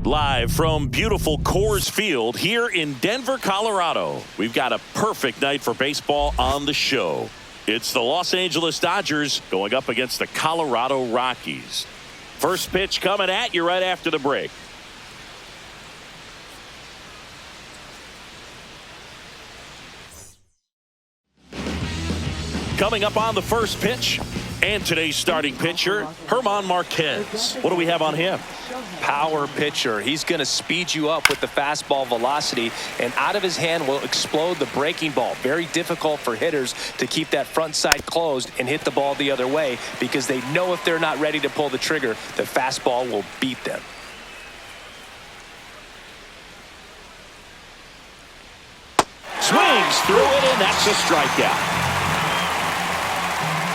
Live from beautiful Coors Field here in Denver, Colorado. We've got a perfect night for baseball on the show. It's the Los Angeles Dodgers going up against the Colorado Rockies. First pitch coming at you right after the break. Coming up on the first pitch, and today's starting pitcher, German Marquez. What do we have on him? Power pitcher. He's going to speed you up with the fastball velocity, and out of his hand will explode the breaking ball. Very difficult for hitters to keep that front side closed and hit the ball the other way, because they know if they're not ready to pull the trigger, the fastball will beat them. Swings through it, and that's a strikeout.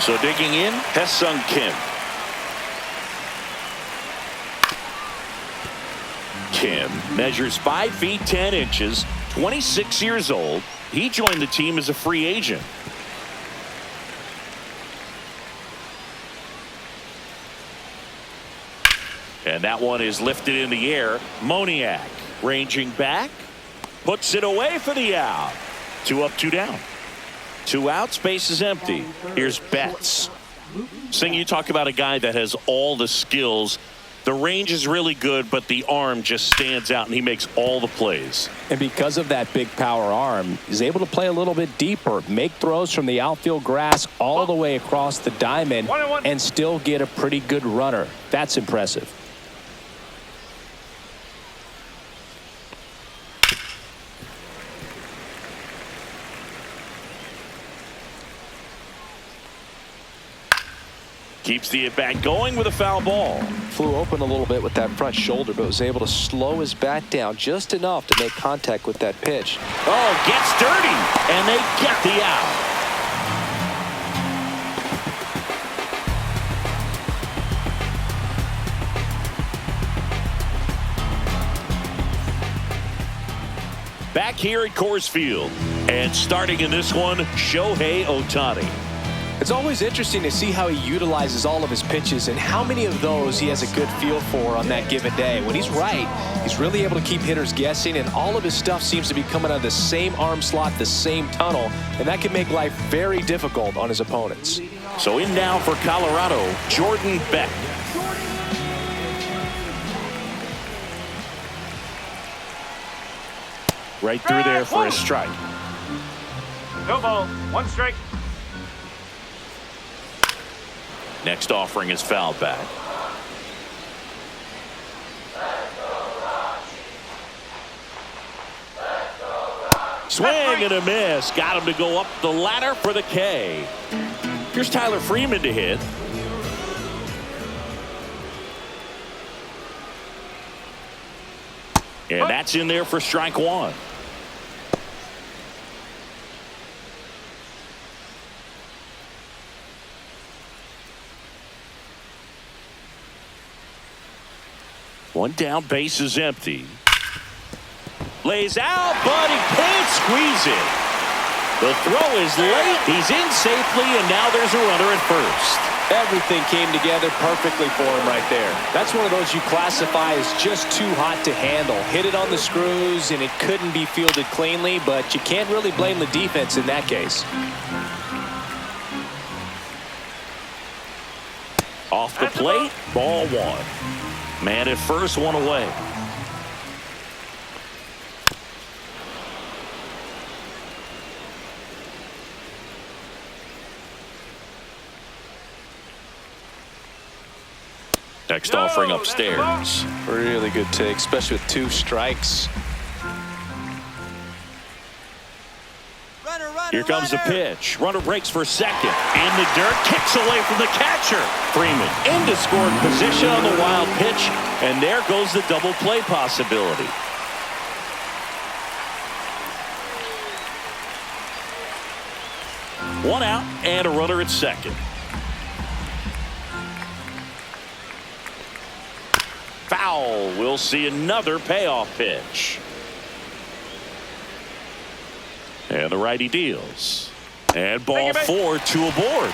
So digging in, Hae-Sung Kim. Kim measures 5 feet 10 inches, 26 years old. He joined the team as a free agent. And that one is lifted in the air. Moniak ranging back, puts it away for the out. 2 up, 2 down. 2 outs, base is empty. Here's Betts. Sing, you talk about a guy that has all the skills. The range is really good, but the arm just stands out, and he makes all the plays. And because of that big power arm, he's able to play a little bit deeper, make throws from the outfield grass all the way across the diamond, and still get a pretty good runner. That's impressive. Keeps the at-bat going with a foul ball. Flew open a little bit with that front shoulder, but was able to slow his bat down just enough to make contact with that pitch. Oh, gets dirty, and they get the out. Back here at Coors Field, and starting in this one, Shohei Ohtani. It's always interesting to see how he utilizes all of his pitches and how many of those he has a good feel for on that given day. When he's right, he's really able to keep hitters guessing, and all of his stuff seems to be coming out of the same arm slot, the same tunnel, and that can make life very difficult on his opponents. So in now for Colorado, Jordan Beck. Right through there for a strike. No ball, 1 strike. Next offering is fouled back. Swing and a miss. Got him to go up the ladder for the K. Here's Tyler Freeman to hit. And that's in there for strike 1. One down, base is empty. Lays out, but he can't squeeze it. The throw is late. He's in safely, and now there's a runner at first. Everything came together perfectly for him right there. That's one of those you classify as just too hot to handle. Hit it on the screws, and it couldn't be fielded cleanly, but you can't really blame the defense in that case. Off the plate, ball 1. Man at first, 1 away. Next offering upstairs. Really good take, especially with 2 strikes. Here comes the pitch. Runner breaks for second. In the dirt, kicks away from the catcher. Freeman into scoring position on the wild pitch, and there goes the double play possibility. One out and a runner at second. Foul. We'll see another payoff pitch. And the righty deals. And ball 4, 2 aboard.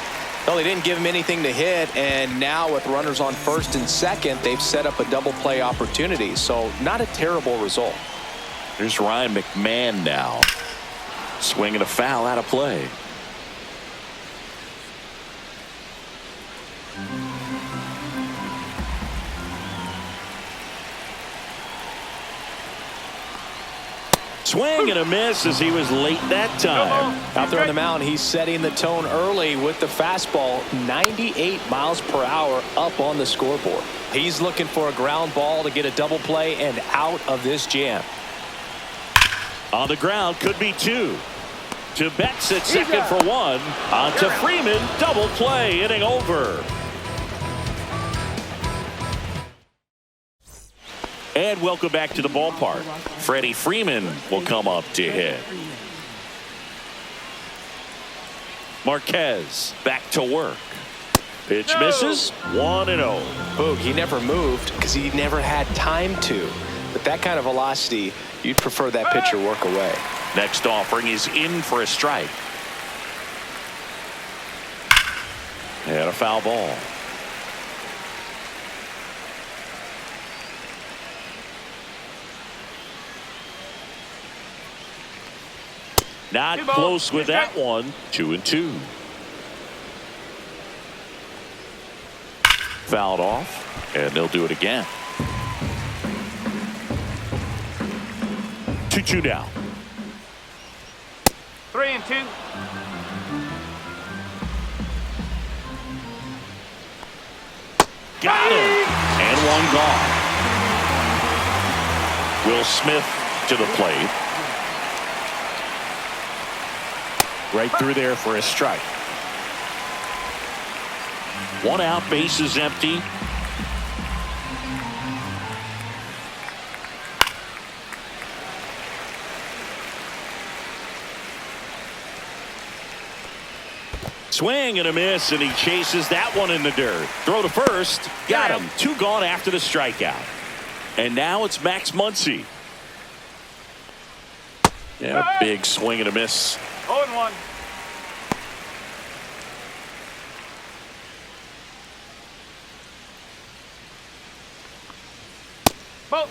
Well, they didn't give him anything to hit, and now with runners on first and second, they've set up a double play opportunity. So not a terrible result. Here's Ryan McMahon now. Swinging a foul out of play. Swing and a miss as he was late that time. Out there on the mound, he's setting the tone early with the fastball, 98 miles per hour up on the scoreboard. He's looking for a ground ball to get a double play and out of this jam. On the ground, could be two. To Betts at second for one. On to Freeman, double play, inning over. And welcome back to the ballpark. Freddie Freeman will come up to hit. Marquez back to work. Pitch misses. 1-0. Boog, he never moved because he never had time to. With that kind of velocity, you'd prefer that pitcher work away. Next offering is in for a strike. And a foul ball. Not close with that one. 2-2. Fouled off, and they'll do it again. 2-2 now. 3-2. Got him. And one gone. Will Smith to the plate. Right through there for a strike. One out, bases empty. Swing and a miss, and he chases that one in the dirt. Throw to first. Got him. Two gone after the strikeout. And now it's Max Muncy. Yeah, big swing and a miss. 0-1. Ball.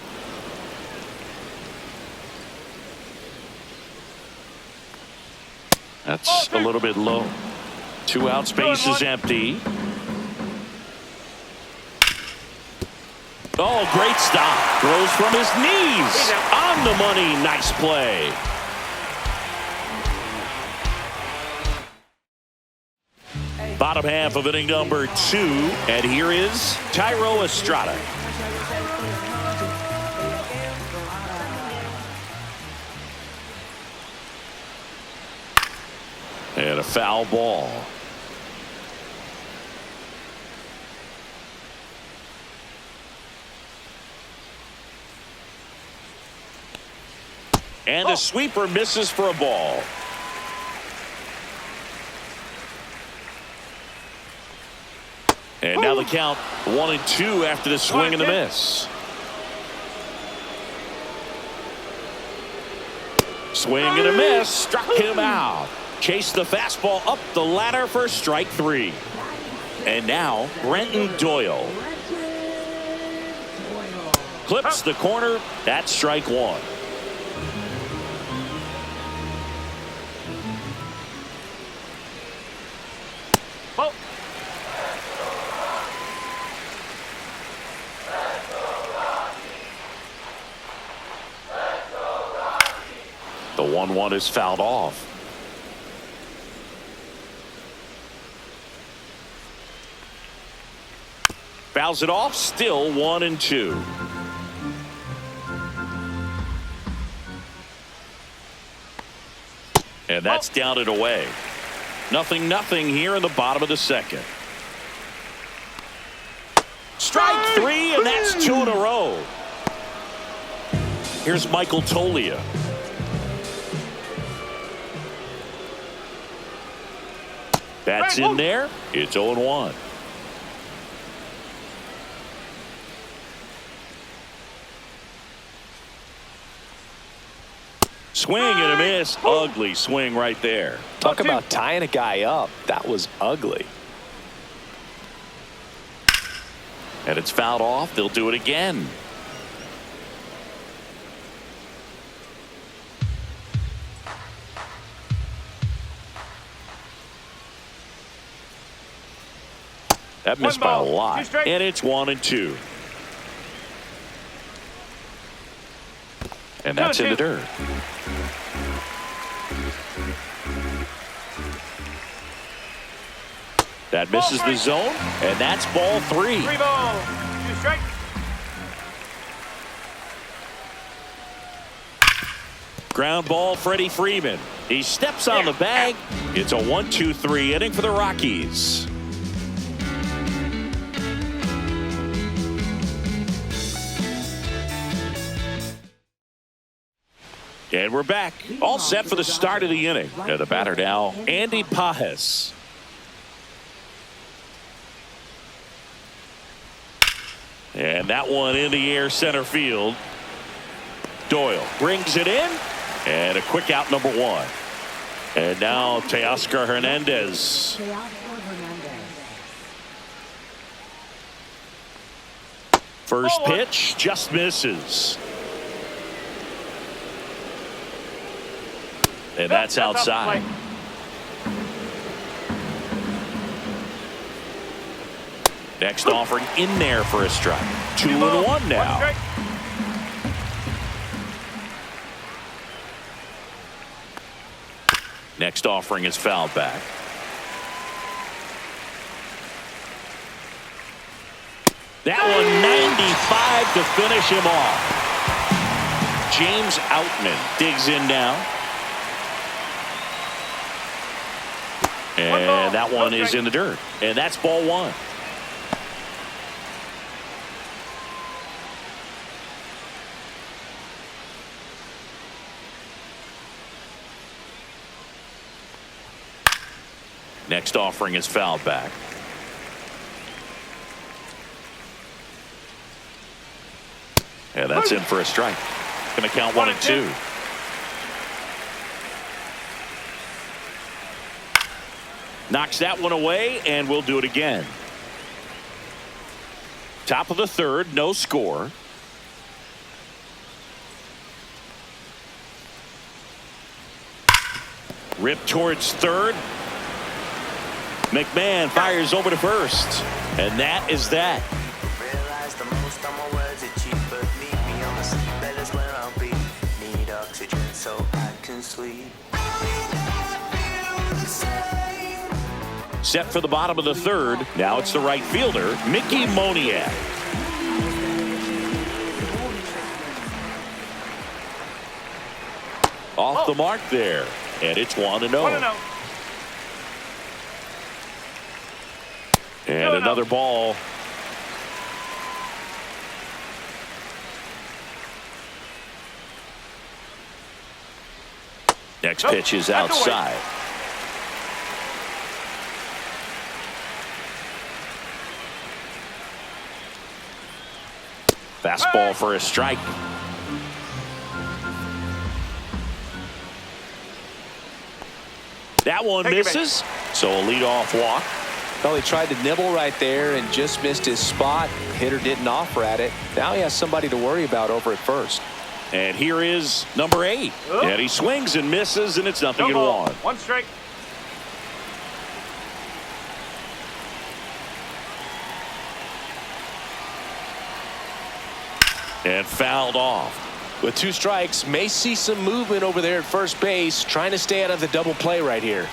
That's a little bit low. Two outs, base is empty. Oh, great stop. Throws from his knees. On the money. Nice play. Bottom half of inning number 2. And here is Tyro Estrada. And a foul ball. And a sweeper misses for a ball. And now the count 1-2 after the swing and the miss. Swing and a miss. Struck him out. Chased the fastball up the ladder for strike 3. And now Brenton Doyle. Clips the corner. That's strike 1. The 1-1 is fouled off. Fouls it off, still 1-2. And that's down and away. 0-0 here in the bottom of the second. Strike 3, and that's 2 in a row. Here's Michael Toglia. That's in there. It's 0-1. Swing and a miss. Ugly swing right there. Talk about tying a guy up. That was ugly. And it's fouled off. They'll do it again. That missed by a lot. And it's 1-2. And that's in the dirt. That misses the zone, and that's ball 3. 3 ball, 2 strikes. Ground ball, Freddie Freeman. He steps on the bag. It's a 1-2-3 inning for the Rockies. And we're back, all set for the start of the inning. And the batter now, Andy Pajes. And that one in the air center field. Doyle brings it in, and a quick out, number 1. And now Teoscar Hernandez. First pitch just misses. And that's outside. Next offering in there for a strike. 2-1 now. Next offering is fouled back. That one 95 to finish him off. James Outman digs in now. And that one is in the dirt. And that's ball 1. Next offering is fouled back. And that's in for a strike. Going to count 1-2. Knocks that one away, and we'll do it again. Top of the 3rd, no score. Rip towards 3rd. McMahon fires over to 1st. And that is that. Realize the most of my words are cheap, but leave me on the seatbelt is where I'll be. Need oxygen so I can sleep. Set for the bottom of the 3rd. Now it's the right fielder, Mickey Moniak. Off the mark there. And it's 1-0. And another ball. Next pitch is outside. Fastball for a strike. That one misses. So a leadoff walk. Well, he tried to nibble right there and just missed his spot. Hitter didn't offer at it. Now he has somebody to worry about over at 1st. And here is number 8. And he swings and misses, and it's 0-1. 1 strike. And fouled off. With 2 strikes, may see some movement over there at first base, trying to stay out of the double play right here.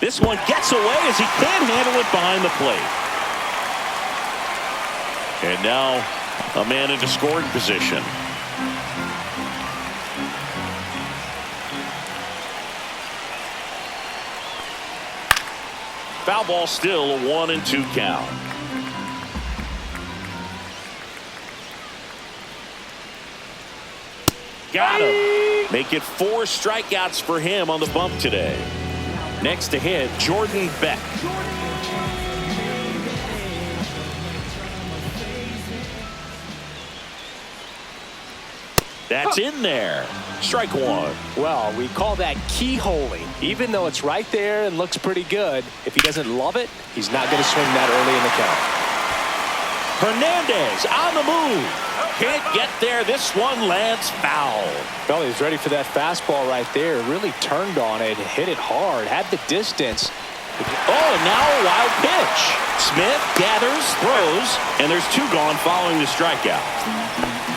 This one gets away as he can't handle it behind the plate. And now a man into scoring position. Foul ball still, a 1-2 count. Got him. Make it 4 strikeouts for him on the bump today. Next to hit, Jordan Beck. That's in there. Strike one. Well, we call that keyholing. Even though it's right there and looks pretty good, if he doesn't love it, he's not going to swing that early in the count. Hernandez on the move. Can't get there. This one lands foul. Well, he's ready for that fastball right there. Really turned on it, hit it hard, had the distance. Oh, and now a wild pitch. Smith gathers, throws, and there's two gone following the strikeout.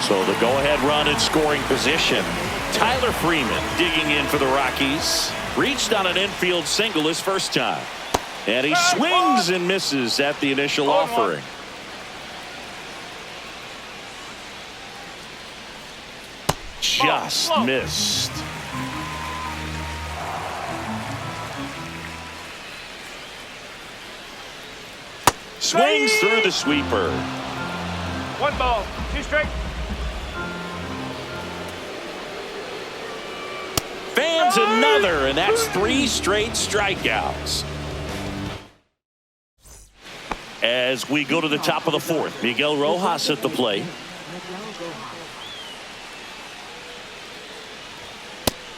So the go-ahead run in scoring position. Tyler Freeman digging in for the Rockies. Reached on an infield single his first time. And he swings and misses at the initial offering. Just missed. Swings through the sweeper. 1 ball, 2 strike. Fans another, and that's 3 straight strikeouts. As we go to the top of the 4th, Miguel Rojas at the plate.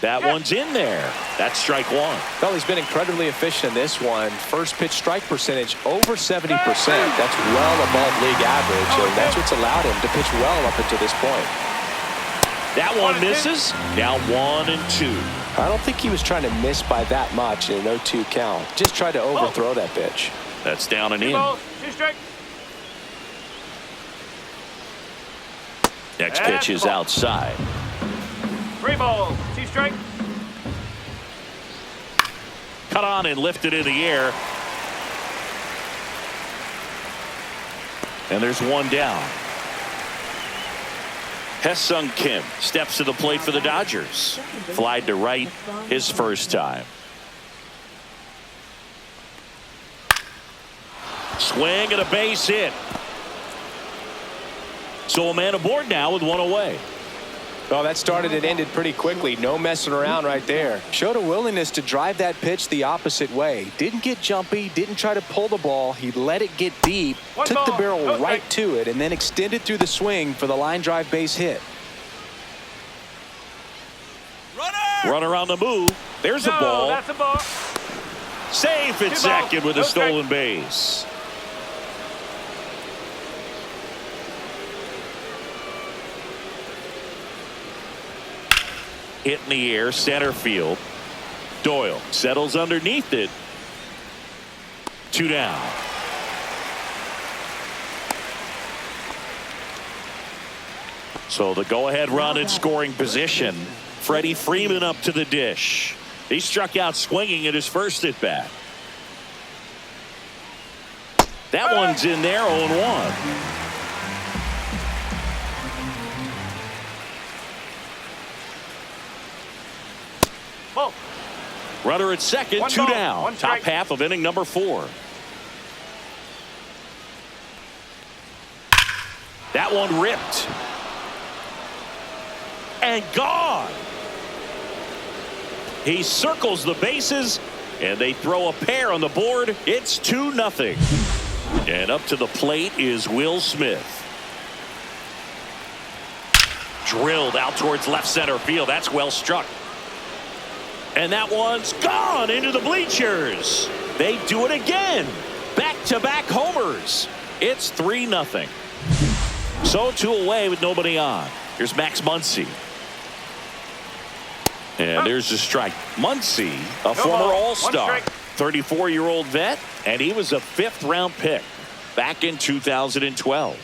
That one's in there. That's strike one. Well, he's been incredibly efficient in this one. First pitch strike percentage over 70%. That's well above league average, and that's what's allowed him to pitch well up until this point. That one misses. Now 1 and 2. I don't think he was trying to miss by that much in an 0-2 count. Just tried to overthrow that pitch. That's down and 2 in. balls, 2 strike. Next pitch is outside. 3 balls, 2 strike. Cut on and lifted in the air. And there's one down. Hesung Kim steps to the plate for the Dodgers. Flied to right his first time. Swing and a base hit. So a man aboard now with one away. Well, that started and ended pretty quickly. No messing around right there. Showed a willingness to drive that pitch the opposite way. Didn't get jumpy, didn't try to pull the ball. He let it get deep, took the barrel right to it, and then extended through the swing for the line drive base hit. Runner on the move. There's a ball. That's a ball. Safe at second with a stolen base. Hit in the air, center field. Doyle settles underneath it. 2 down. So the go-ahead run in scoring position. Freddie Freeman up to the dish. He struck out swinging at his first at bat. That one's in there, 0-1. Ball. Runner at second, 1 2 ball, down. 1 strike. Top half of inning number 4. That one ripped. And gone. He circles the bases, and they throw a pair on the board. It's 2-0. And up to the plate is Will Smith. Drilled out towards left center field. That's well struck. And that one's gone into the bleachers. They do it again. Back-to-back homers. It's 3-0. So 2 away with nobody on. Here's Max Muncy. And there's the strike. Muncy, a former All-Star, 34-year-old vet, and he was a 5th-round pick back in 2012.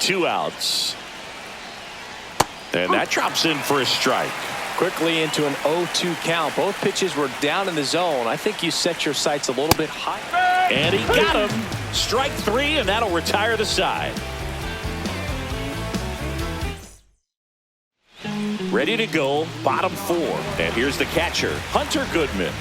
2 outs. And that drops in for a strike. Quickly into an 0-2 count. Both pitches were down in the zone. I think you set your sights a little bit higher. And he got him. Strike 3, and that'll retire the side. Ready to go, bottom 4. And here's the catcher, Hunter Goodman.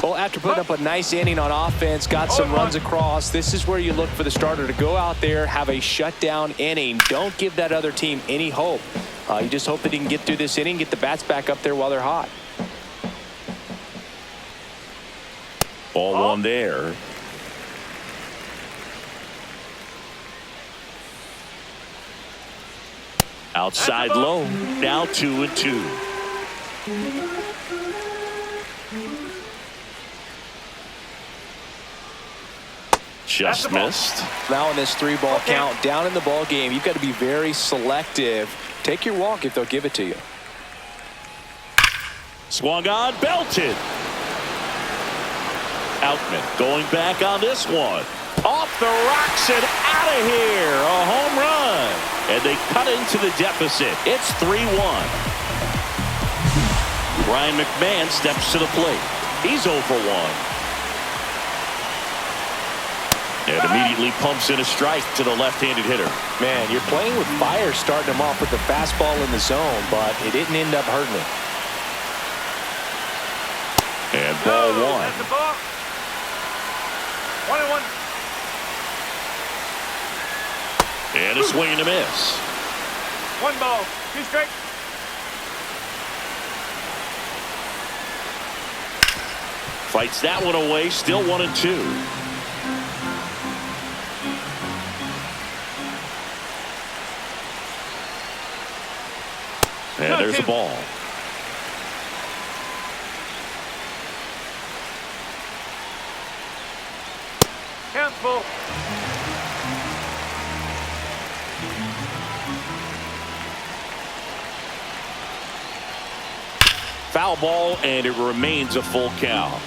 Well, after putting up a nice inning on offense, got some runs across, this is where you look for the starter to go out there, have a shutdown inning. Don't give that other team any hope. You just hope that he can get through this inning, get the bats back up there while they're hot. Ball one there. Outside low. Now 2-2. Just missed. Now in this 3-ball count, down in the ball game, you've got to be very selective. Take your walk if they'll give it to you. Swung on, belted. Outman going back on this one. Off the rocks and out of here. A home run. And they cut into the deficit. It's 3-1. Ryan McMahon steps to the plate. He's 0 for 1. And immediately pumps in a strike to the left-handed hitter. Man, you're playing with fire starting him off with the fastball in the zone, but it didn't end up hurting him. And ball one. That's the ball. 1-1. And a swing and a miss. 1 ball, 2 strikes. Fights that one away. Still 1-2. And there's the ball. Count full. Foul ball, and it remains a full count.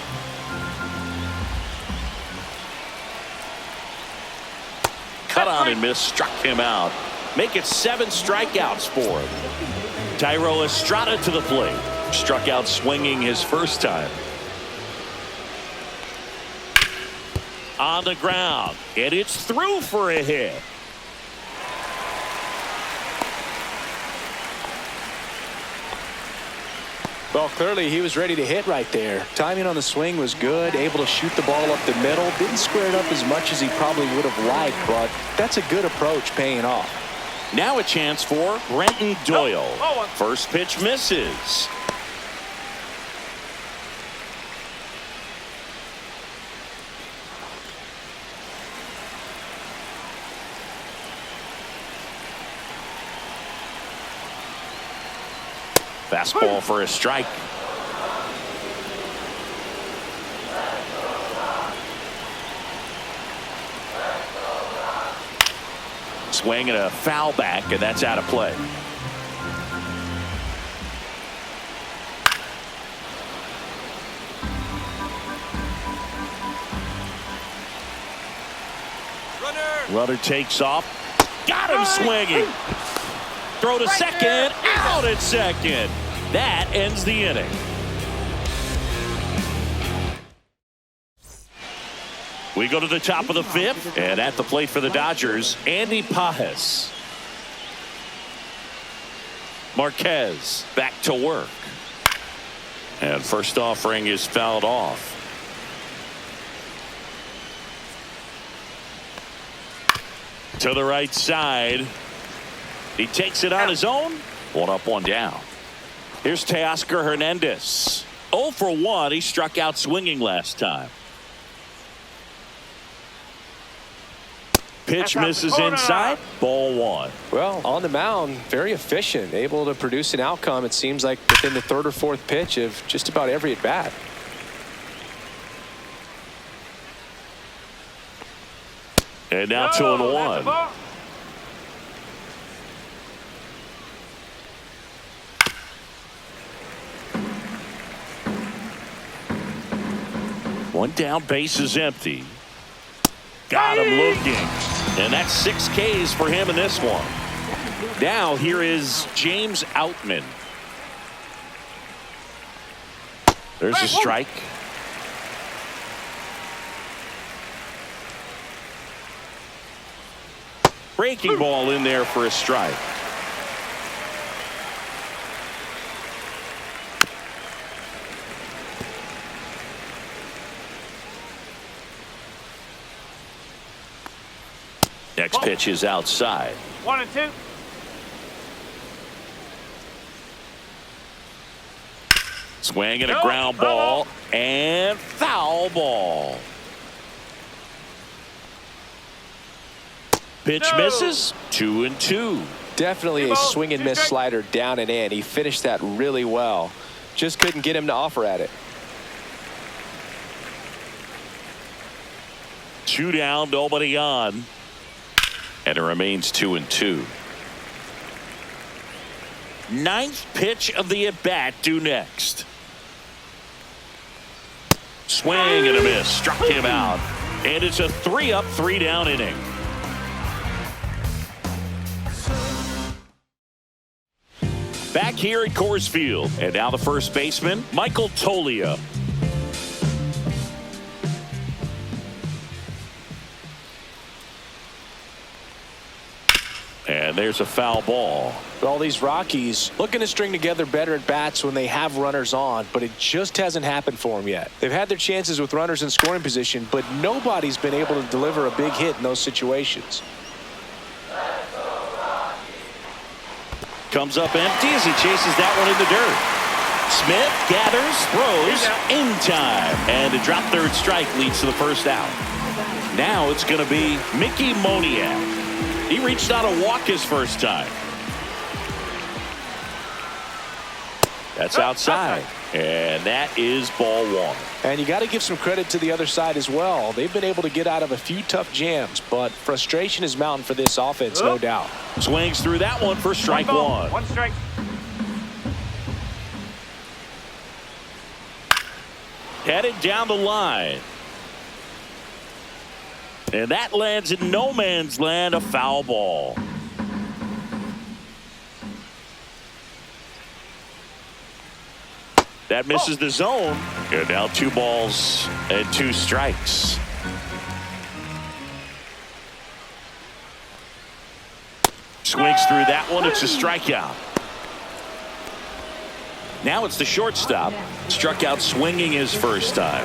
Cut on and miss, struck him out. Make it 7 strikeouts for him. Tyro Estrada to the plate. Struck out swinging his first time. On the ground, and it's through for a hit. Well, clearly he was ready to hit right there. Timing on the swing was good, able to shoot the ball up the middle. Didn't square it up as much as he probably would have liked, but that's a good approach paying off. Now a chance for Brenton Doyle. First pitch misses. Fastball for a strike. Swing and a foul back, and that's out of play. Runner takes off. Got him swinging. Throw to second. Out at second. That ends the inning. We go to the top of the 5th, and at the plate for the Dodgers, Andy Pajes. Marquez back to work. And first offering is fouled off. To the right side. He takes it on his own. 1 up, 1 down. Here's Teoscar Hernandez. 0 for 1. He struck out swinging last time. Pitch misses inside. Ball 1. Well, on the mound, very efficient, able to produce an outcome, it seems like, within the 3rd or 4th pitch of just about every at bat. And now 2-1. One down, base is empty. Got him looking. And that's 6 Ks for him in this one. Now here is James Outman. There's a strike. Breaking ball in there for a strike. Next pitch is outside. 1-2. Swing and a ground ball and foul ball. Pitch misses. 2-2. Definitely a swing and miss slider down and in. He finished that really well. Just couldn't get him to offer at it. 2 down, nobody on. And it remains 2-2. Ninth pitch of the at-bat due next. Swing and a miss. Struck him out. And it's a 3-up, 3-down inning. Back here at Coors Field. And now the first baseman, Michael Toglia. And there's a foul ball. All these Rockies looking to string together better at bats when they have runners on, but it just hasn't happened for them yet. They've had their chances with runners in scoring position, but nobody's been able to deliver a big hit in those situations. Comes up empty as he chases that one in the dirt. Smith gathers, throws in time, and a drop third strike leads to the first out. Now it's going to be Mickey Moniak. He reached out a walk his first time. That's outside, and that is ball one. And you got to give some credit to the other side as well. They've been able to get out of a few tough jams, but frustration is mounting for this offense, no doubt. Swings through that one for strike one. One strike. Headed down the line. And that lands in no man's land, a foul ball. That misses the zone. And now 2 balls and 2 strikes. Swings through that one. It's a strikeout. Now it's the shortstop. Struck out swinging his first time.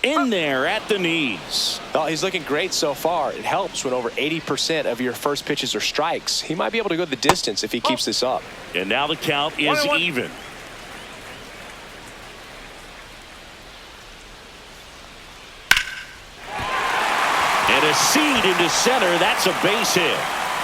In there at the knees. Well, he's looking great so far. It helps when over 80% of your first pitches are strikes. He might be able to go the distance if he keeps this up. And now the count is even. And a seed into center. That's a base hit.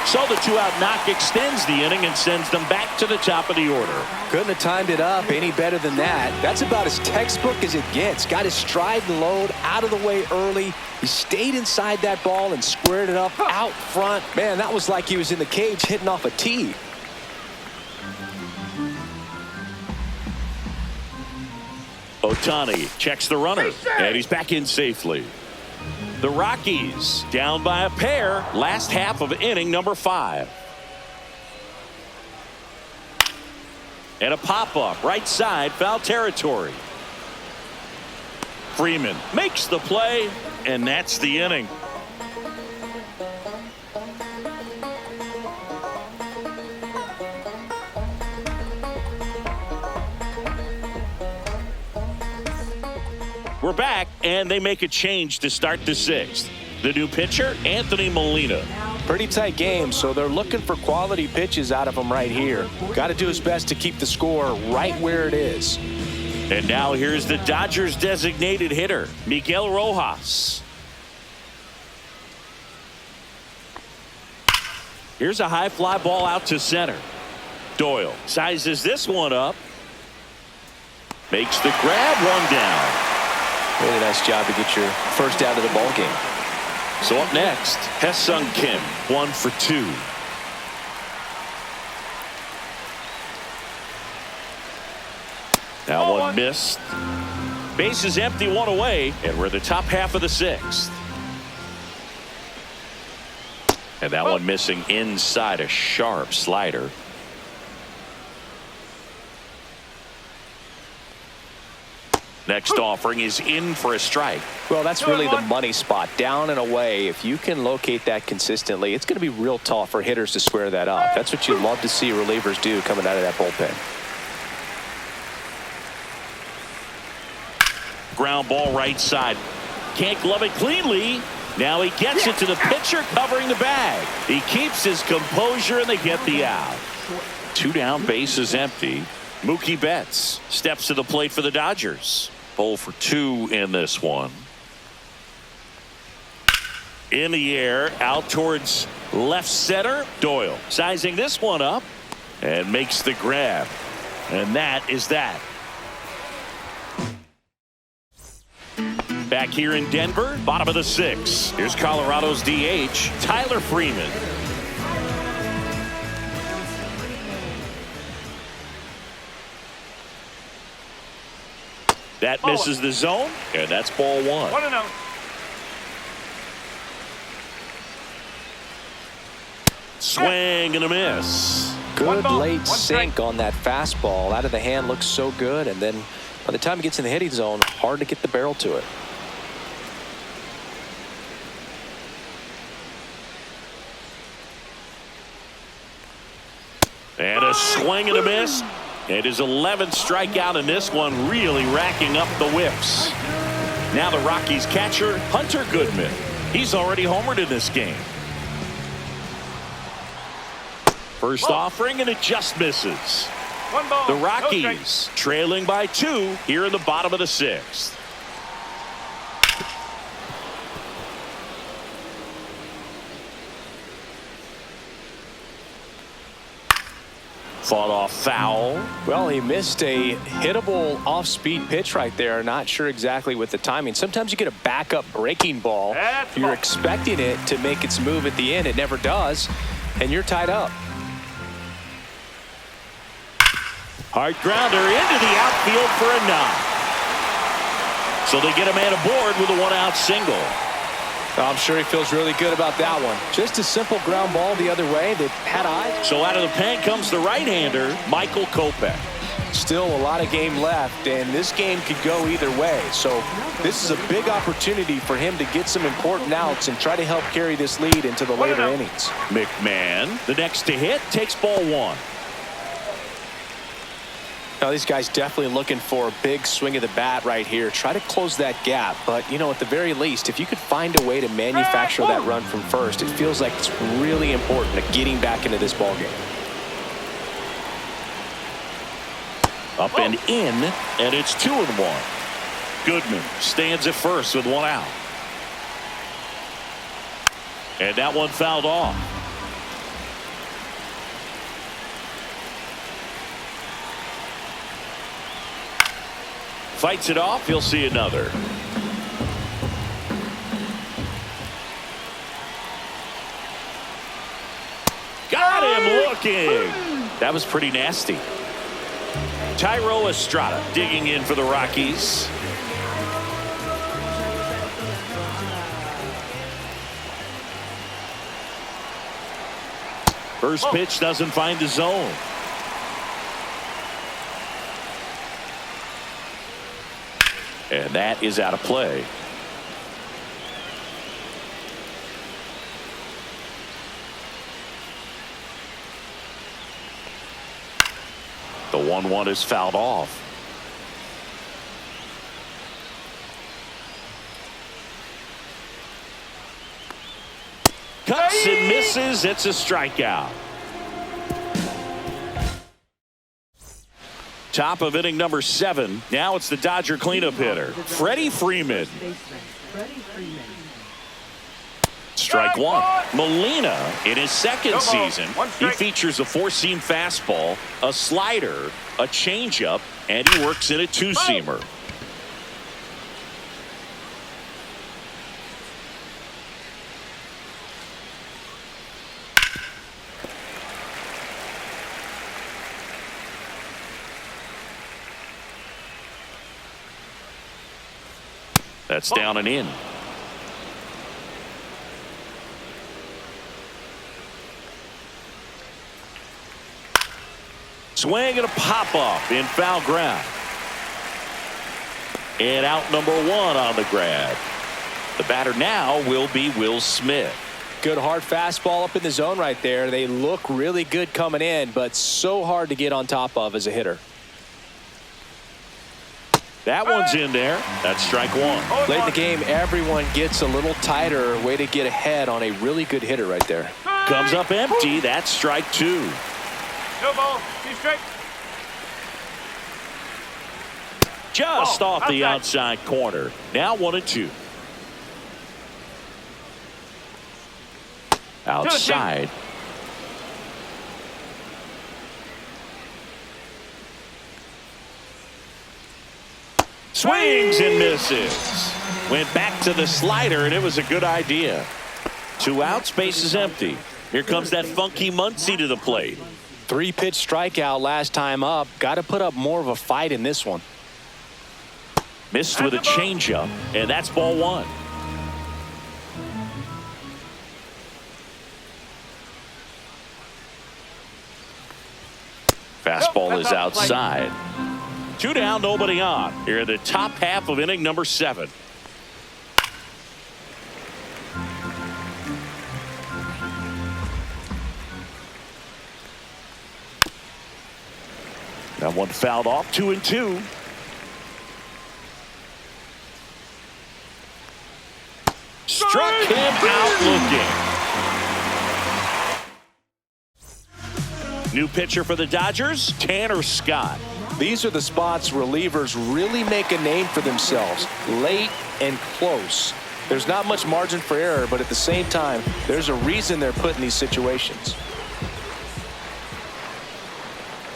So the 2-out knock extends the inning and sends them back to the top of the order. Couldn't have timed it up any better than that. That's about as textbook as it gets. Got his stride and load out of the way early. He stayed inside that ball and squared it up out front. Man, that was like he was in the cage hitting off a tee. Ohtani checks the runner, and he's back in safely. The Rockies down by a pair, last half of inning number 5. And a pop-up right side, foul territory. Freeman makes the play, and that's the inning. We're back, and they make a change to start the 6th. The new pitcher, Anthony Molina. Pretty tight game, so they're looking for quality pitches out of him right here. Got to do his best to keep the score right where it is. And now here's the Dodgers designated hitter, Miguel Rojas. Here's a high fly ball out to center. Doyle sizes this one up. Makes the grab, one down. Really nice job to get your first out of the ball game. So up next, Hae-Sung Kim, 1 for 2. Now one missed. Base is empty, 1 away, and we're the top half of the 6th. And that one missing inside, a sharp slider. Next offering is in for a strike. Well, that's really the money spot, down and away. If you can locate that consistently, it's going to be real tough for hitters to square that up. That's what you love to see relievers do coming out of that bullpen. Ground ball right side. Can't glove it cleanly. Now he gets it to the pitcher covering the bag. He keeps his composure and they get the out. 2 down, bases empty. Mookie Betts steps to the plate for the Dodgers. 0 for 2 in this one. In the air, out towards left center. Doyle sizing this one up and makes the grab. And that is that. Back here in Denver, bottom of the 6th. Here's Colorado's DH, Tyler Freeman. That misses the zone, and that's ball 1. 1-0. Swing and a miss. Good late sink on that fastball. Out of the hand, looks so good, and then by the time it gets in the hitting zone, hard to get the barrel to it. And a swing and a miss. And his 11th strikeout in this one, really racking up the whiffs. Now the Rockies catcher, Hunter Goodman. He's already homered in this game. First offering, and it just misses. 1 ball. The No Rockies strike. trailing by 2 here in the bottom of the 6th. Fought off foul. Well, he missed a hittable off-speed pitch right there. Not sure exactly with the timing. Sometimes you get a backup breaking ball. That's You're ball. expecting it to make its move at the end. It never does, and you're tied up. Hard grounder into the outfield for a knock. So they get a man aboard with a 1-out single. I'm sure he feels really good about that one. Just a simple ground ball the other way that had eyes. So out of the pen comes the right-hander, Michael Kopech. Still a lot of game left, and this game could go either way. So this is a big opportunity for him to get some important outs and try to help carry this lead into the later innings. McMahon, the next to hit, takes ball 1. Now these guys definitely looking for a big swing of the bat right here. Try to close that gap, but you know, at the very least, if you could find a way to manufacture that run from first, it feels like it's really important to getting back into this ball game. Up and in, and it's 2-1. Goodman stands at first with 1 out. And that one fouled off. Fights it off. He'll see another. Got him looking. That was pretty nasty. Tyro Estrada digging in for the Rockies. First pitch doesn't find the zone. And that is out of play. The 1-1 is fouled off. Cuts and misses. It's a strikeout. Top of inning number 7. Now it's the Dodger cleanup hitter, Freddie Freeman. Strike 1. Molina in his second season. He features a 4-seam fastball, a slider, a changeup, and he works in a 2-seamer. That's down and in. Swing and a pop-up in foul ground. And out number 1 on the grab. The batter now will be Will Smith. Good hard fastball up in the zone right there. They look really good coming in, but so hard to get on top of as a hitter. That one's in there. That's strike one. Late in the game, everyone gets a little tighter. Way to get ahead on a really good hitter right there. Comes up empty. That's strike two. No ball. 2 strikes. Just Ball. off the outside corner. Now 1-2. Outside. Swings and misses. Went back to the slider, and it was a good idea. 2 outs, base is empty. Here comes that funky Muncy to the plate. 3-pitch strikeout last time up. Got to put up more of a fight in this one. Missed with a changeup, and that's ball one. Fastball is outside. 2 down, nobody on. Here in the top half of inning number 7. That one fouled off. 2-2. Struck him out looking. New pitcher for the Dodgers, Tanner Scott. These are the spots relievers really make a name for themselves. Late and close. There's not much margin for error, but at the same time, there's a reason they're put in these situations.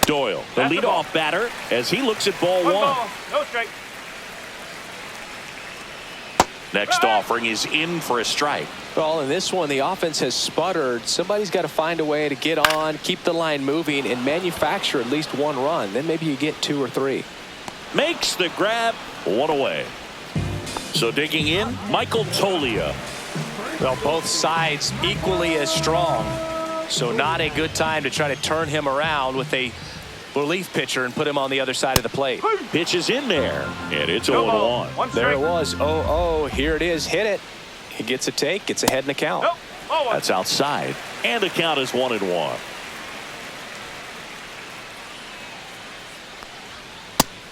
Doyle, the leadoff batter, as he looks at ball one. Ball. No strike. Next offering is in for a strike. Well, in this one, the offense has sputtered. Somebody's got to find a way to get on, keep the line moving, and manufacture at least 1 run. Then maybe you get 2 or 3. Makes the grab, 1 away. So digging in, Michael Tolia. Well, both sides equally as strong. So not a good time to try to turn him around with a relief pitcher and put him on the other side of the plate. Pitch is in there, and it's 0-1. There it was. 0-0. Here it is. Hit it. He gets a take. Gets ahead in the count. Nope. Oh, That's outside, and the count is 1-1.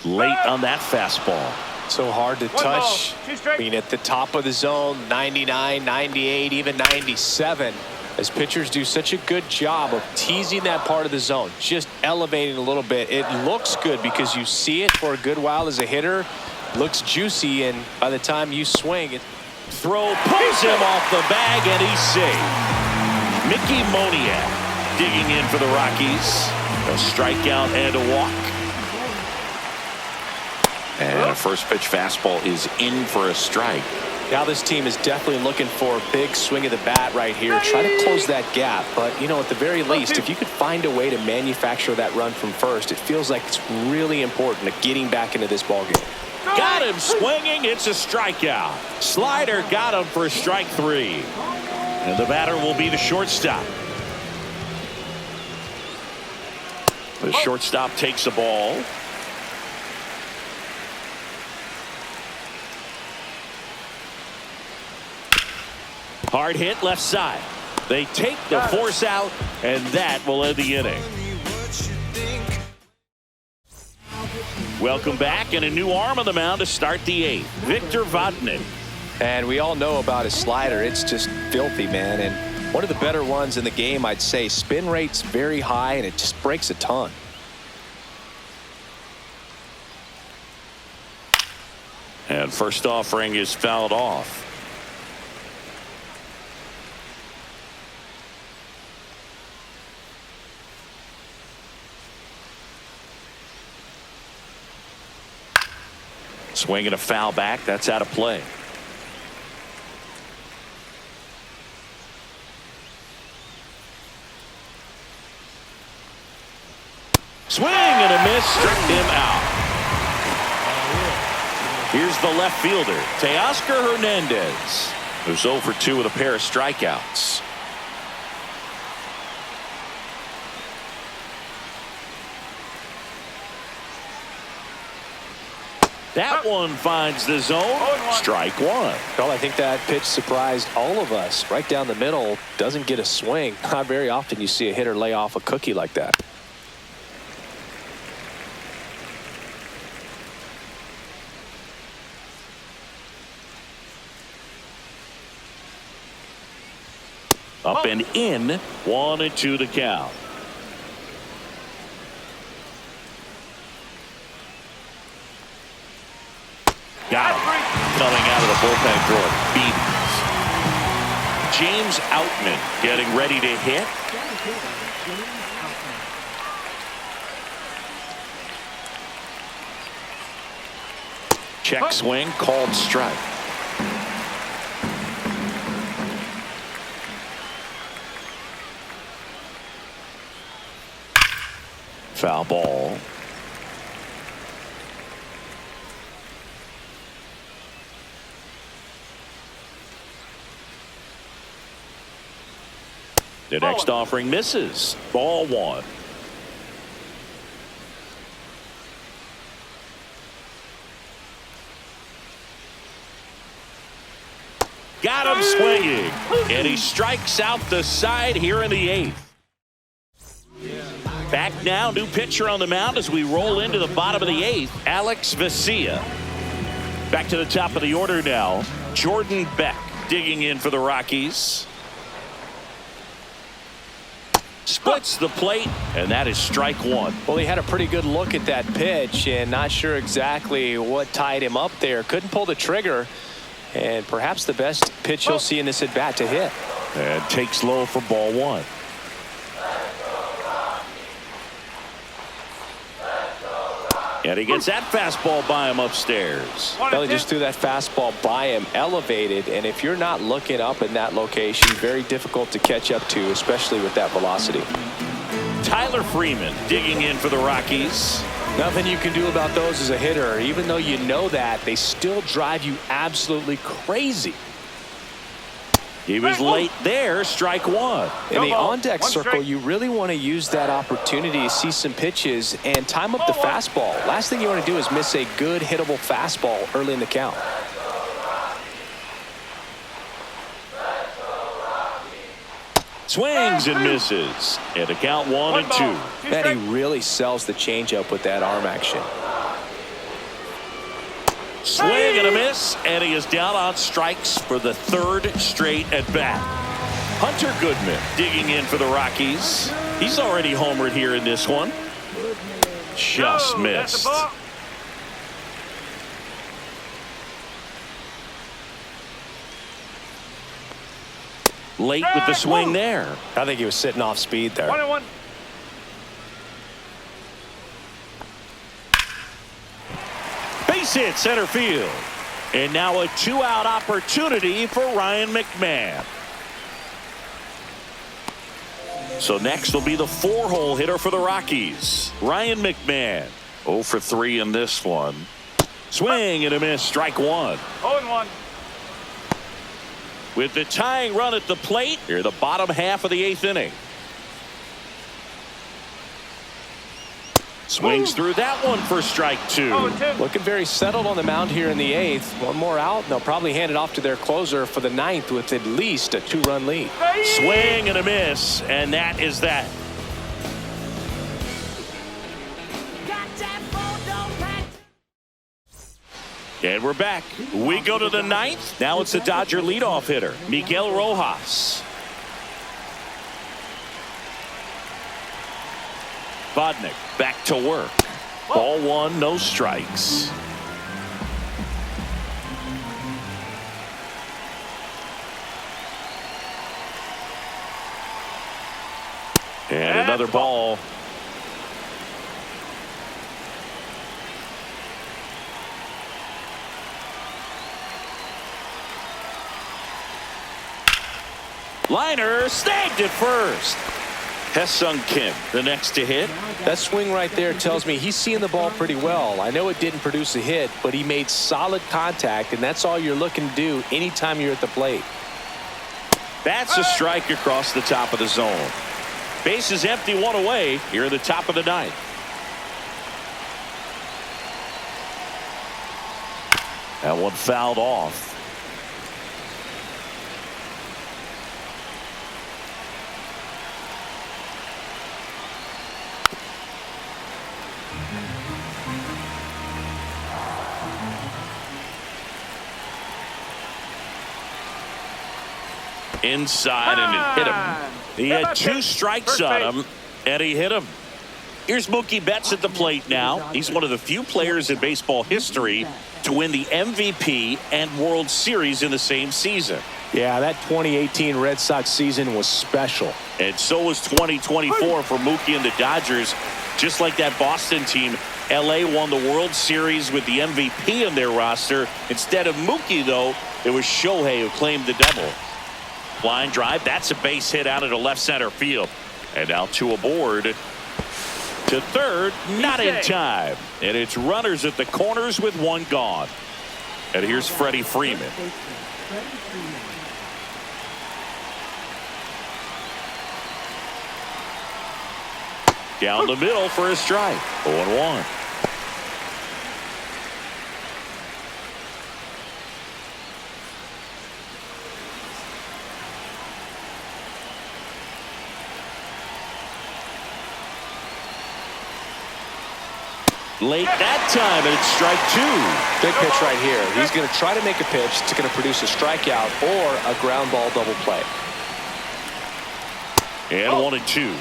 Late on that fastball. So hard to touch. I mean, at the top of the zone, 99, 98, even 97. As pitchers do such a good job of teasing that part of the zone, just elevating a little bit. It looks good because you see it for a good while as a hitter. Looks juicy, and by the time you swing, it throw pulls him off the bag, and he's safe. Mickey Moniak digging in for the Rockies. A strikeout and a walk. And a first pitch fastball is in for a strike. Now this team is definitely looking for a big swing of the bat right here. Try to close that gap. But, you know, at the very least, if you could find a way to manufacture that run from first, it feels like it's really important to getting back into this ballgame. Got him swinging. It's a strikeout. Slider got him for strike 3. And the batter will be the shortstop. The shortstop takes the ball. Hard hit left side. They take the force out, and that will end the inning. Welcome back, and a new arm on the mound to start the 8th. Victor Vodnik. And we all know about his slider. It's just filthy, man. And one of the better ones in the game, I'd say. Spin rate's very high, and it just breaks a ton. And first offering is fouled off. Swinging a foul back. That's out of play. Swing and a miss. Struck him out. Here's the left fielder, Teoscar Hernandez, who's 0 for 2 with a pair of strikeouts. That one finds the zone. Strike 1. Well, I think that pitch surprised all of us. Right down the middle, doesn't get a swing. Not very often you see a hitter lay off a cookie like that. Up and in. 1-2 the count. Got him. Coming out of the bullpen for beatings. James Outman getting ready to hit. Check swing, called strike. Foul ball. The next offering misses. Ball one. Got him swinging. And he strikes out the side here in the 8th. Back now, new pitcher on the mound as we roll into the bottom of the 8th. Alex Vesia. Back to the top of the order now. Jordan Beck digging in for the Rockies. Splits the plate, and that is strike one. Well, he had a pretty good look at that pitch and not sure exactly what tied him up there. Couldn't pull the trigger, and perhaps the best pitch you'll see in this at bat to hit. And takes low for ball one. And he gets that fastball by him upstairs. Well, he just threw that fastball by him, elevated, and if you're not looking up in that location, very difficult to catch up to, especially with that velocity. Tyler Freeman digging in for the Rockies. Nothing you can do about those as a hitter. Even though you know that, they still drive you absolutely crazy. He was late there. Strike one. In the on-deck circle, you really want to use that opportunity to see some pitches and time up the fastball. Last thing you want to do is miss a good hittable fastball early in the count. Swings and misses. And the count 1-2. Man, he really sells the changeup with that arm action. Swing and a miss, and he is down on strikes for the 3rd straight at bat. Hunter Goodman digging in for the Rockies. He's already homered here in this one. Just missed. Late with the swing there. I think he was sitting off speed there. 1-1. Base hit center field. And now a 2-out opportunity for Ryan McMahon. So next will be the 4-hole hitter for the Rockies, Ryan McMahon. 0 for 3 in this one. Swing and a miss. Strike one. 0-1. With the tying run at the plate, here the bottom half of the 8th inning. Swings through that one for strike two. Looking very settled on the mound here in the 8th. One more out, and they'll probably hand it off to their closer for the 9th with at least a 2-run lead. Swing and a miss, and that is that. And we're back. We go to the 9th. Now it's the Dodger leadoff hitter, Miguel Rojas. Vodnik back to work. Ball one, no strikes. And another ball. Liner snagged at first. Hesung Kim, the next to hit. That swing right there tells me he's seeing the ball pretty well. I know it didn't produce a hit, but he made solid contact, and that's all you're looking to do anytime you're at the plate. That's a strike across the top of the zone. Base is empty, one away here at the top of the 9th. That one fouled off. Inside, and it hit him. He had 2 strikes on him, and he hit him. Here's Mookie Betts at the plate now. He's one of the few players in baseball history to win the MVP and World Series in the same season. Yeah, that 2018 Red Sox season was special. And so was 2024 for Mookie and the Dodgers. Just like that Boston team, LA won the World Series with the MVP in their roster. Instead of Mookie, though, it was Shohei who claimed the double. Line drive, that's a base hit out into left center field. And now 2 aboard. To third, not in time. And it's runners at the corners with 1 gone. And here's Freddie Freeman. Down the middle for a strike. 0-1. Late that time, and it's strike 2. Big pitch right here. He's going to try to make a pitch. It's going to produce a strikeout or a ground ball double play. And 1-2.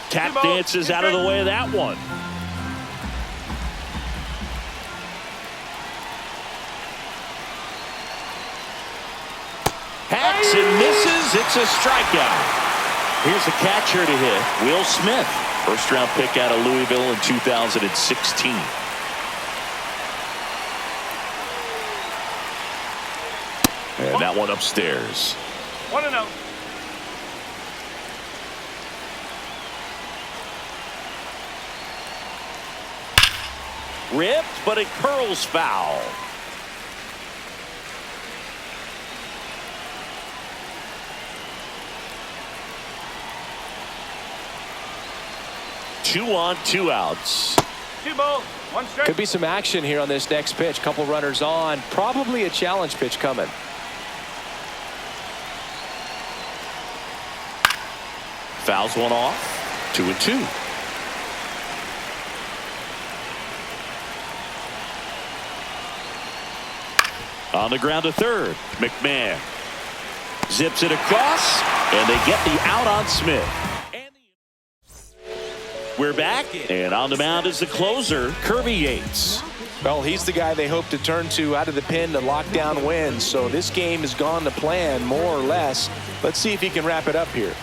Tap dances out of the way of that one. Hacks and misses. It's a strikeout. Here's the catcher to hit, Will Smith. First-round pick out of Louisville in 2016. And that one upstairs. 1-0. Ripped, but it curls foul. Two on, 2 outs. 2 balls, 1 strike. Could be some action here on this next pitch. Couple runners on. Probably a challenge pitch coming. Fouls one off. 2-2. On the ground to third. McMahon zips it across, and they get the out on Smith. We're back, and on the mound is the closer, Kirby Yates. Well, he's the guy they hope to turn to out of the pen to lock down wins. So this game has gone to plan, more or less. Let's see if he can wrap it up here.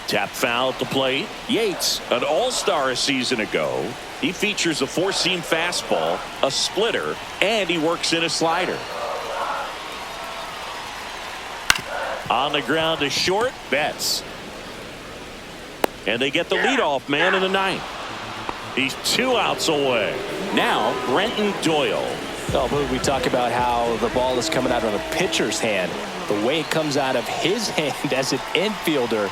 Tap foul at the plate. Yates, an all-star a season ago. He features a 4-seam fastball, a splitter, and he works in a slider. On the ground to short, Betts. And they get the leadoff man in the 9th. He's 2 outs away. Now, Brenton Doyle. Oh, we talk about how the ball is coming out of the pitcher's hand. The way it comes out of his hand as an infielder.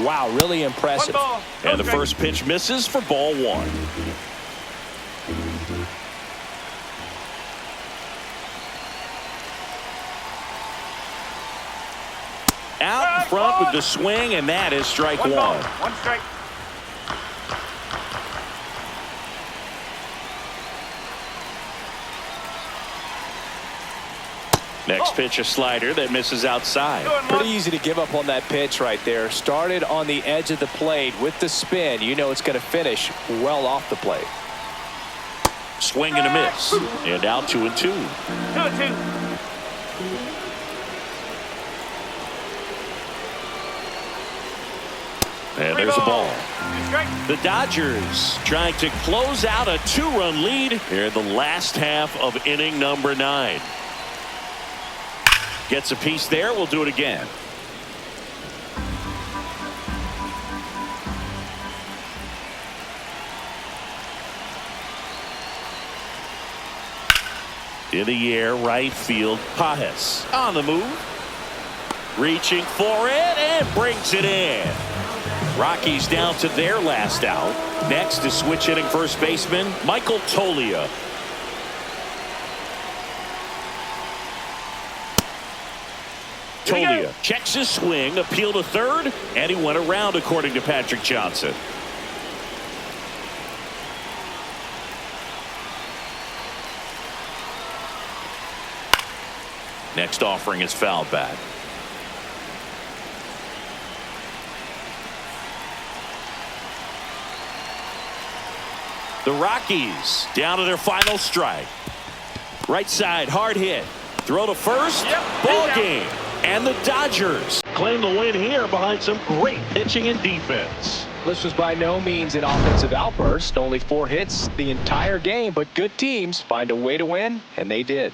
Wow, really impressive. 1 ball, no And the strike. first pitch misses for ball 1. Out in front with the swing, and that is strike 1 ball, 1. 1 strike. Next pitch, a slider that misses outside. Pretty easy to give up on that pitch right there. Started on the edge of the plate with the spin. You know it's going to finish well off the plate. Swing and a miss. And out 2-2. 2-2. And there's a ball. 2 strikes. The Dodgers trying to close out a 2-run lead here in the last half of inning number 9. Gets a piece there. We'll do it again. In the air, right field, Pajes on the move. Reaching for it and brings it in. Rockies down to their last out. Next is switch hitting first baseman Michael Toglia. Tolia checks his swing, appeal to third, and he went around, according to Patrick Johnson. Next offering is foul back. The Rockies down to their final strike. Right side, hard hit. Throw to first. Ball game. And the Dodgers claim the win here behind some great pitching and defense. This was by no means an offensive outburst. Only 4 hits the entire game, but good teams find a way to win, and they did.